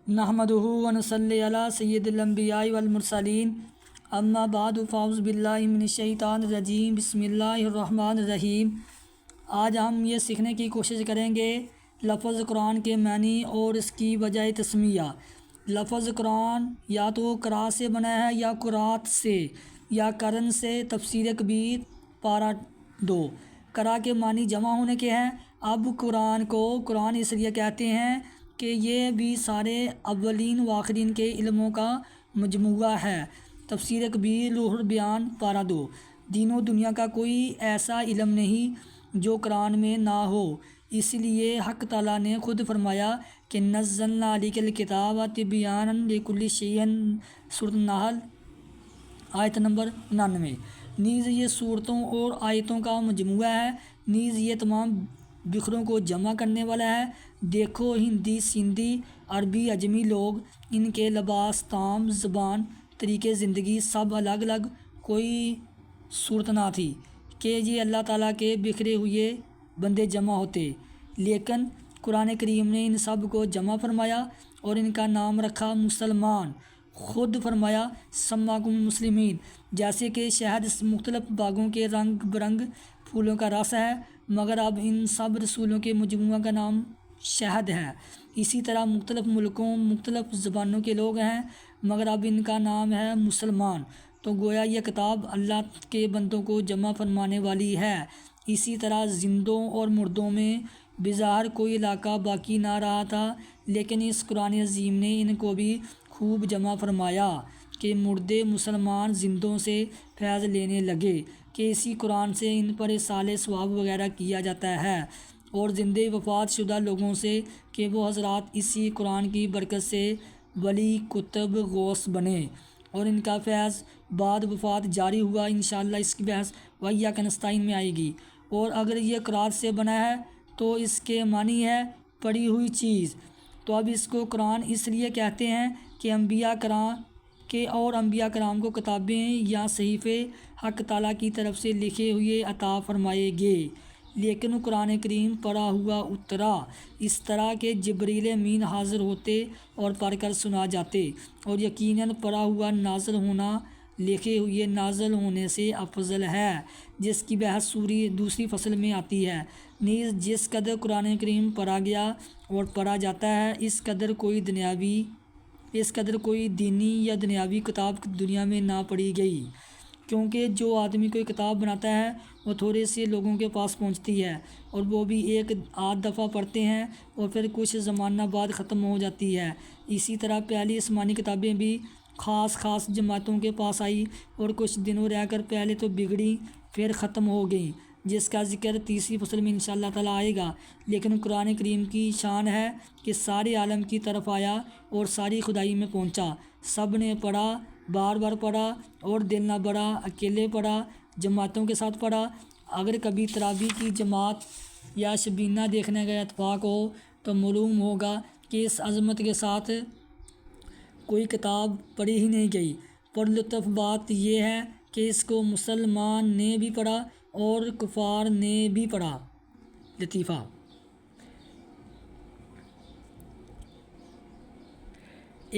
نحمدہ ونصلی علی سید الانبیاء والمرسلین اما بعد فاعوذ باللہ من الشیطان الرجیم بسم اللہ الرحمن الرحیم۔ آج ہم یہ سیکھنے کی کوشش کریں گے لفظ قرآن کے معنی اور اس کی وجہ تسمیہ۔ لفظ قرآن یا تو قرأ سے بنا ہے یا قرات سے یا قرن سے۔ تفسیر کبیر پارہ 2۔ قرأ کے معنی جمع ہونے کے ہیں۔ اب قرآن کو قرآن اس لیے کہتے ہیں کہ یہ بھی سارے اولین و آخرین کے علموں کا مجموعہ ہے۔ تفسیر کبیر روح البیان پارہ 2۔ دین و دنیا کا کوئی ایسا علم نہیں جو قرآن میں نہ ہو، اس لیے حق تعالیٰ نے خود فرمایا کہ نزلنا علیک الکتاب تبیانا لکل شیء، سورۃ النحل آیت نمبر 99۔ نیز یہ صورتوں اور آیتوں کا مجموعہ ہے، نیز یہ تمام بکھروں کو جمع کرنے والا ہے۔ دیکھو ہندی، سندھی، عربی، اجمی لوگ، ان کے لباس، طعام، زبان، طریقے زندگی سب الگ الگ، کوئی صورت نہ تھی کہ یہ اللہ تعالیٰ کے بکھرے ہوئے بندے جمع ہوتے، لیکن قرآن کریم نے ان سب کو جمع فرمایا اور ان کا نام رکھا مسلمان۔ خود فرمایا سماکم مسلمین، جیسے کہ شہد مختلف باغوں کے رنگ برنگ پھولوں کا رس ہے، مگر اب ان سب رسولوں کے مجموعہ کا نام شہد ہے۔ اسی طرح مختلف ملکوں، مختلف زبانوں کے لوگ ہیں، مگر اب ان کا نام ہے مسلمان۔ تو گویا یہ کتاب اللہ کے بندوں کو جمع فرمانے والی ہے۔ اسی طرح زندوں اور مردوں میں بظاہر کوئی علاقہ باقی نہ رہا تھا، لیکن اس قرآن عظیم نے ان کو بھی خوب جمع فرمایا کہ مردے مسلمان زندوں سے فیض لینے لگے کہ اسی قرآن سے ان پر اصالِ ثواب وغیرہ کیا جاتا ہے، اور زندہ وفات شدہ لوگوں سے کہ وہ حضرات اسی قرآن کی برکت سے ولی، کتب، غوث بنے اور ان کا فیض بعد وفات جاری ہوا۔ انشاءاللہ اس کی بحث وَإِيَّاكَ نَسْتَعِينُ میں آئے گی۔ اور اگر یہ قرات سے بنا ہے تو اس کے معنی ہے پڑھی ہوئی چیز۔ تو اب اس کو قرآن اس لیے کہتے ہیں کہ انبیاء کرام کو کتابیں یا صحیفے حق تعالیٰ کی طرف سے لکھے ہوئے عطا فرمائے گئے، لیکن قرآن کریم پڑھا ہوا اترا، اس طرح کہ جبریل امین حاضر ہوتے اور پڑھ کر سنا جاتے، اور یقیناً پڑھا ہوا نازل ہونا لکھے ہوئے نازل ہونے سے افضل ہے، جس کی بحث دوسری فصل میں آتی ہے۔ نیز جس قدر قرآن کریم پڑھا گیا اور پڑھا جاتا ہے، اس قدر کوئی دینی یا دنیاوی کتاب دنیا میں نہ پڑھی گئی، کیونکہ جو آدمی کوئی کتاب بناتا ہے وہ تھوڑے سے لوگوں کے پاس پہنچتی ہے، اور وہ بھی ایک آدھ دفعہ پڑھتے ہیں اور پھر کچھ زمانہ بعد ختم ہو جاتی ہے۔ اسی طرح پہلی آسمانی کتابیں بھی خاص جماعتوں کے پاس آئی اور کچھ دنوں رہ کر پہلے تو بگڑی پھر ختم ہو گئیں، جس کا ذکر تیسری فصل میں انشاءاللہ تعالیٰ آئے گا۔ لیکن قرآن کریم کی شان ہے کہ سارے عالم کی طرف آیا اور ساری خدائی میں پہنچا، سب نے پڑھا، بار بار پڑھا اور دل نہ بڑھا، اکیلے پڑھا، جماعتوں کے ساتھ پڑھا۔ اگر کبھی تراویح کی جماعت یا شبینہ دیکھنے کا اتفاق ہو تو معلوم ہوگا کہ اس عظمت کے ساتھ کوئی کتاب پڑھی ہی نہیں گئی۔ پرلطف بات یہ ہے کہ اس کو مسلمان نے بھی پڑھا اور کفار نے بھی پڑھا۔ لطیفہ: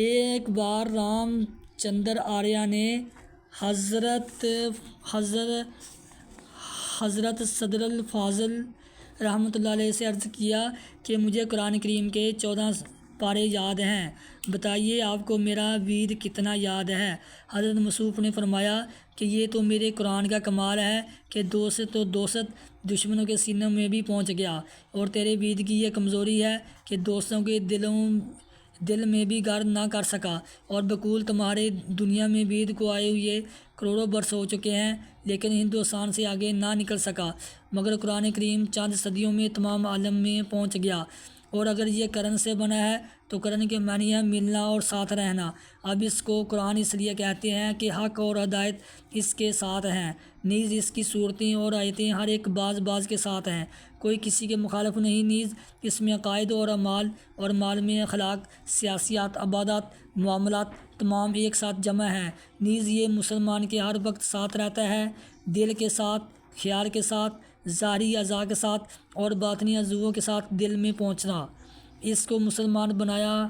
ایک بار رام چندر آریہ نے حضرت صدر الفاضل رحمۃ اللہ علیہ سے عرض کیا کہ مجھے قرآن کریم کے 14 پارے یاد ہیں، بتائیے آپ کو میرا وید کتنا یاد ہے؟ حضرت مصعب نے فرمایا کہ یہ تو میرے قرآن کا کمال ہے کہ دوست دشمنوں کے سینوں میں بھی پہنچ گیا، اور تیرے وید کی یہ کمزوری ہے کہ دوستوں کے دل میں بھی گھر نہ کر سکا، اور بقول تمہارے دنیا میں وید کو آئے ہوئے کروڑوں برس ہو چکے ہیں، لیکن ہندوستان سے آگے نہ نکل سکا، مگر قرآن کریم چند صدیوں میں تمام عالم میں پہنچ گیا۔ اور اگر یہ قرن سے بنا ہے تو قرن کے معنی ہے ملنا اور ساتھ رہنا۔ اب اس کو قرآن اس لیے کہتے ہیں کہ حق اور ہدایت اس کے ساتھ ہیں، نیز اس کی صورتیں اور آیتیں ہر ایک بعض کے ساتھ ہیں، کوئی کسی کے مخالف نہیں۔ نیز اس میں عقائد اور اعمال اور مال میں اخلاق، سیاسیات، عبادات، معاملات تمام ایک ساتھ جمع ہیں۔ نیز یہ مسلمان کے ہر وقت ساتھ رہتا ہے، دل کے ساتھ، خیال کے ساتھ، ظاہری اعضاء کے ساتھ اور باطنی عضووں کے ساتھ دل میں پہنچنا۔ اس کو مسلمان بنایا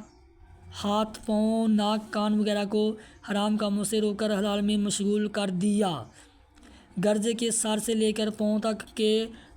ہاتھ پاؤں ناک کان وغیرہ کو حرام کاموں سے روک کر حلال میں مشغول کر دیا۔ گرجے کے سر سے لے کر پاؤں تک کے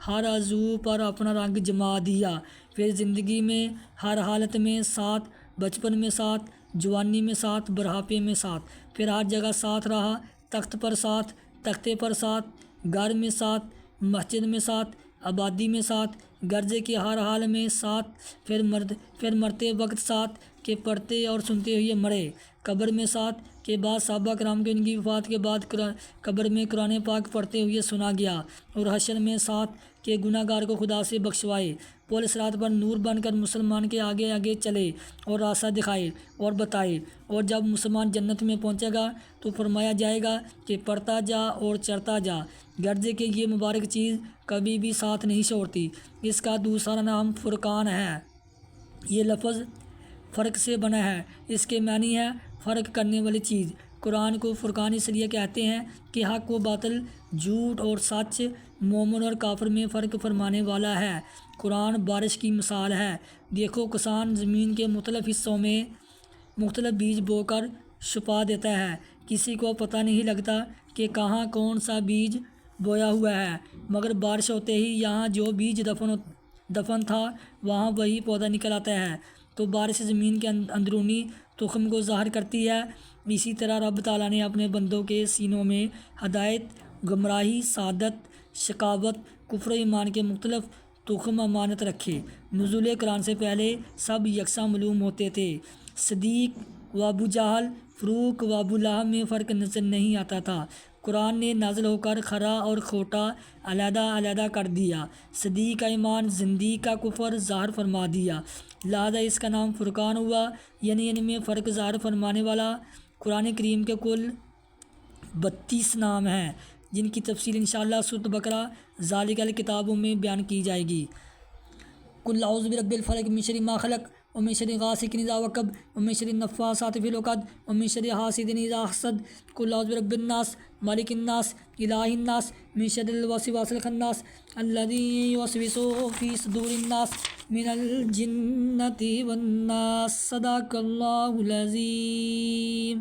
ہر عضو پر اپنا رنگ جما دیا۔ پھر زندگی میں ہر حالت میں ساتھ، بچپن میں ساتھ، جوانی میں ساتھ، بڑھاپے میں ساتھ، پھر ہر جگہ ساتھ رہا، تخت پر ساتھ، تختے پر ساتھ، گھر میں ساتھ، مسجد میں ساتھ، آبادی میں ساتھ، گرجے کے ہر حال میں ساتھ، پھر مرتے وقت ساتھ کہ پڑھتے اور سنتے ہوئے مرے، قبر میں ساتھ کے بعد صحابہ کرام کے ان کی وفات کے بعد قبر میں قرآن پاک پڑھتے ہوئے سنا گیا، اور حشر میں ساتھ کہ گناہ گار کو خدا سے بخشوائے، پل صراط پر نور بن کر مسلمان کے آگے آگے چلے اور راستہ دکھائے اور بتائے، اور جب مسلمان جنت میں پہنچے گا تو فرمایا جائے گا کہ پڑھتا جا اور چڑھتا جا۔ گرجے کے یہ مبارک چیز کبھی بھی ساتھ نہیں چھوڑتی۔ اس کا دوسرا نام فرقان ہے۔ یہ لفظ فرق سے بنا ہے، اس کے معنی ہے فرق کرنے والی چیز۔ قرآن کو فرقان اس لیے کہتے ہیں کہ حق و باطل، جھوٹ اور سچ، مومن اور کافر میں فرق فرمانے والا ہے۔ قرآن بارش کی مثال ہے۔ دیکھو کسان زمین کے مختلف حصوں میں مختلف بیج بو کر چھپا دیتا ہے، کسی کو پتہ نہیں لگتا کہ کہاں کون سا بیج بویا ہوا ہے، مگر بارش ہوتے ہی یہاں جو بیج دفن تھا وہاں وہی پودا نکل آتا ہے۔ تو بارش زمین کے اندرونی تخم کو ظاہر کرتی ہے۔ اسی طرح رب تعالیٰ نے اپنے بندوں کے سینوں میں ہدایت، گمراہی، سعادت، شقاوت، کفر و ایمان کے مختلف تخم امانت رکھے۔ نزول قرآن سے پہلے سب یکساں معلوم ہوتے تھے۔ صدیق و ابو جہل، فروق و ابو لہب میں فرق نظر نہیں آتا تھا۔ قرآن نے نازل ہو کر کھرا اور کھوٹا علیحدہ علیحدہ کر دیا، صدیق کا ایمان، زندیق کا کفر ظاہر فرما دیا، لہذا اس کا نام فرقان ہوا، یعنی ان میں فرق ظاہر فرمانے والا۔ قرآن کریم کے کل 32 نام ہیں، جن کی تفصیل انشاءاللہ سورۃ بقرہ ذالک الکتاب میں بیان کی جائے گی۔ قل اعوذ برب الفلق من شر ما خلق ومن شر غاسق اذا وقب ومن شر النفاثات في العقد ومن شر حاسد اذا حسد قل اعوذ برب الناس مالک الناس الہ الناس من شر الوسواس الخناس الذي يوسوس في صدور الناس من الجنة والناس۔ صدق اللہ العظیم۔